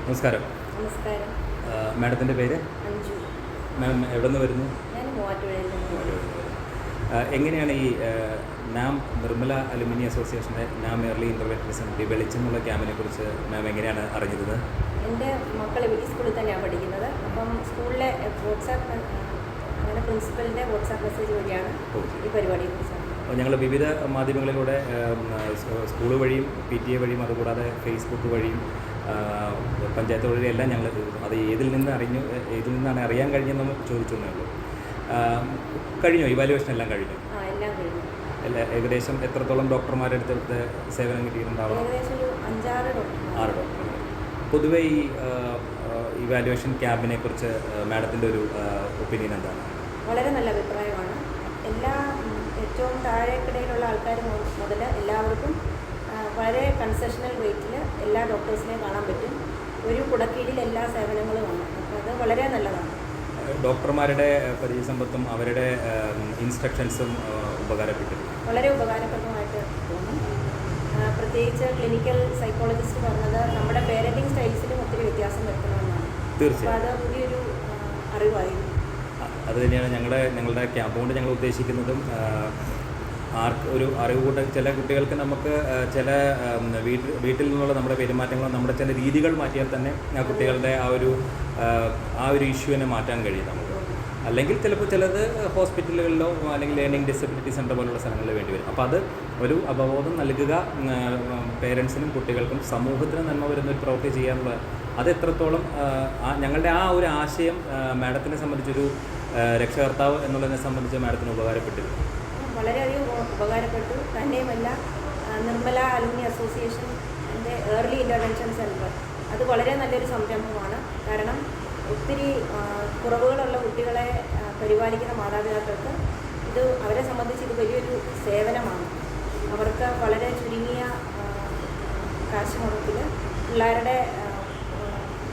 നമസ്കാരം. നമസ്കാരം. മാഡത്തിൻ്റെ പേര്? അഞ്ജു. മാം എവിടെ നിന്ന് വരുന്നു? ഞാൻ മൂവാറ്റുപുഴയിൽ നിന്ന്. എങ്ങനെയാണ് ഈ നാം നിർമ്മല അലുമിനി അസോസിയേഷൻ്റെ നാം എയർലി ഇൻ്റർവെൻഷനിസം വെളിച്ചെന്നുള്ള ക്യാമ്പിനെ കുറിച്ച് മാം എങ്ങനെയാണ് അറിഞ്ഞത്? എൻ്റെ മക്കൾ ഈ സ്കൂളിൽ തന്നെയാണ് പഠിക്കുന്നത്. അപ്പം സ്കൂളിലെ വാട്സാപ്പ് അങ്ങനെ പ്രിൻസിപ്പലിൻ്റെ വാട്സാപ്പ് മെസ്സേജ് വഴിയാണ് ഈ പരിപാടിയെക്കുറിച്ച്. ഞങ്ങൾ വിവിധ മാധ്യമങ്ങളിലൂടെ സ്കൂൾ വഴിയും PTA വഴിയും അതുകൂടാതെ ഫേസ്ബുക്ക് വഴിയും പഞ്ചായത്ത് വഴിയും എല്ലാം ഞങ്ങൾ അത് ഏതിൽ നിന്നാണ് അറിയാൻ കഴിഞ്ഞതെന്ന് ചോദിച്ചെന്നേ ഉള്ളൂ. കഴിഞ്ഞോ? ഇവാലുവേഷൻ എല്ലാം കഴിഞ്ഞു? എല്ലാം കഴിഞ്ഞു. ഏകദേശം എത്രത്തോളം ഡോക്ടർമാരുടെ അടുത്ത് സേവനം കിട്ടിയിട്ടുണ്ടാവും? ഏകദേശം ഒരു 6 ഡോക്ടർമാർ. പൊതുവെ ഈ ഇവാലുവേഷൻ ക്യാമ്പിനെ കുറിച്ച് മാഡത്തിൻ്റെ ഒരു ഒപ്പീനിയൻ എന്താണ്? വളരെ നല്ല അഭിപ്രായമാണ്. ഏറ്റവും താഴേക്കിടയിലുള്ള ആൾക്കാർ മുതൽ എല്ലാവർക്കും വളരെ കൺസെഷണൽ റേറ്റിൽ എല്ലാ ഡോക്ടേഴ്സിനെയും കാണാൻ പറ്റും. ഒരു കുടക്കീഴിൽ എല്ലാ സേവനങ്ങളും ഉണ്ട്. അപ്പോൾ അത് വളരെ നല്ലതാണ്. ഡോക്ടർമാരുടെ പരിചയസമ്പത്തും അവരുടെ ഇൻസ്ട്രക്ഷൻസും ഉപകാരപ്പെട്ടിട്ടുണ്ട്. വളരെ ഉപകാരപ്രദമായിട്ട് തോന്നും. പ്രത്യേകിച്ച് ക്ലിനിക്കൽ സൈക്കോളജിസ്റ്റ് പറഞ്ഞത് നമ്മുടെ പേരൻറ്റിങ് സ്റ്റൈൽസിലും ഒത്തിരി വ്യത്യാസം വരുത്തണമെന്നാണ്. തീർച്ചയായും അത് പുതിയൊരു അറിവായിരുന്നു. അത് തന്നെയാണ് ഞങ്ങളുടെ ക്യാമ്പ് കൊണ്ട് ഞങ്ങൾ ഉദ്ദേശിക്കുന്നതും. ഒരു അറിവ് കൂട്ടം ചില കുട്ടികൾക്ക് നമുക്ക് ചില വീട്ടിൽ നിന്നുള്ള നമ്മുടെ പെരുമാറ്റങ്ങളും നമ്മുടെ ചില രീതികൾ മാറ്റിയാൽ തന്നെ ആ കുട്ടികളുടെ ആ ഒരു ഇഷ്യൂവിനെ മാറ്റാൻ കഴിയും നമുക്ക്. അല്ലെങ്കിൽ ചിലപ്പോൾ ചിലത് ഹോസ്പിറ്റലുകളിലോ അല്ലെങ്കിൽ ലേണിംഗ് ഡിസബിലിറ്റി സെൻ്റർ പോലുള്ള സ്ഥലങ്ങളിൽ വേണ്ടി വരും. അപ്പോൾ അത് ഒരു അവബോധം നൽകുക, പേരൻസിനും കുട്ടികൾക്കും സമൂഹത്തിനും നന്മ വരുന്നൊരു പ്രവൃത്തി ചെയ്യാനുള്ള അത് എത്രത്തോളം ഞങ്ങളുടെ ആ ഒരു ആശയം മാഡത്തിനെ സംബന്ധിച്ചൊരു രക്ഷകർത്താവ് എന്നുള്ളതിനെ സംബന്ധിച്ച് മാഡത്തിന് ഉപകാരപ്പെട്ടിരുന്നു? വളരെയധികം ഉപകാരപ്പെട്ടു. തന്നെയുമല്ല, നിർമ്മല അലുമിനി അസോസിയേഷൻ്റെ ഏർലി ഇൻ്റർവെൻഷൻ സെൻറ്റർ അത് വളരെ നല്ലൊരു സംരംഭമാണ്. കാരണം ഒത്തിരി കുറവുകളുള്ള കുട്ടികളെ പരിപാലിക്കുന്ന മാതാപിതാക്കൾക്ക് അവരെ സംബന്ധിച്ച് ഇത് വലിയൊരു സേവനമാണ്. അവർക്ക് വളരെ ചുരുങ്ങിയ കാശ് മുടക്കിൽ പിള്ളേരുടെ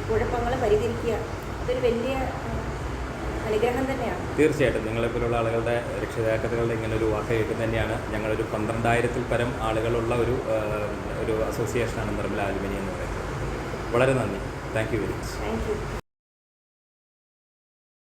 കുഴപ്പങ്ങൾ പരിഹരിക്കുക അതൊരു വലിയ അനുഗ്രഹം തന്നെയാണ്. തീർച്ചയായിട്ടും നിങ്ങളെപ്പോലുള്ള ആളുകളുടെ രക്ഷിതാക്കളുടെ ഇങ്ങനെ ഒരു വാക്ക് കേൾക്കുന്നത് തന്നെയാണ്. ഞങ്ങളൊരു 12,000-ൽ പരം ആളുകളുള്ള ഒരു അസോസിയേഷനാണ് നിർമ്മല അലുമിനി എന്ന് പറയുന്നത്. വളരെ നന്ദി. Thank you very much. Thank you.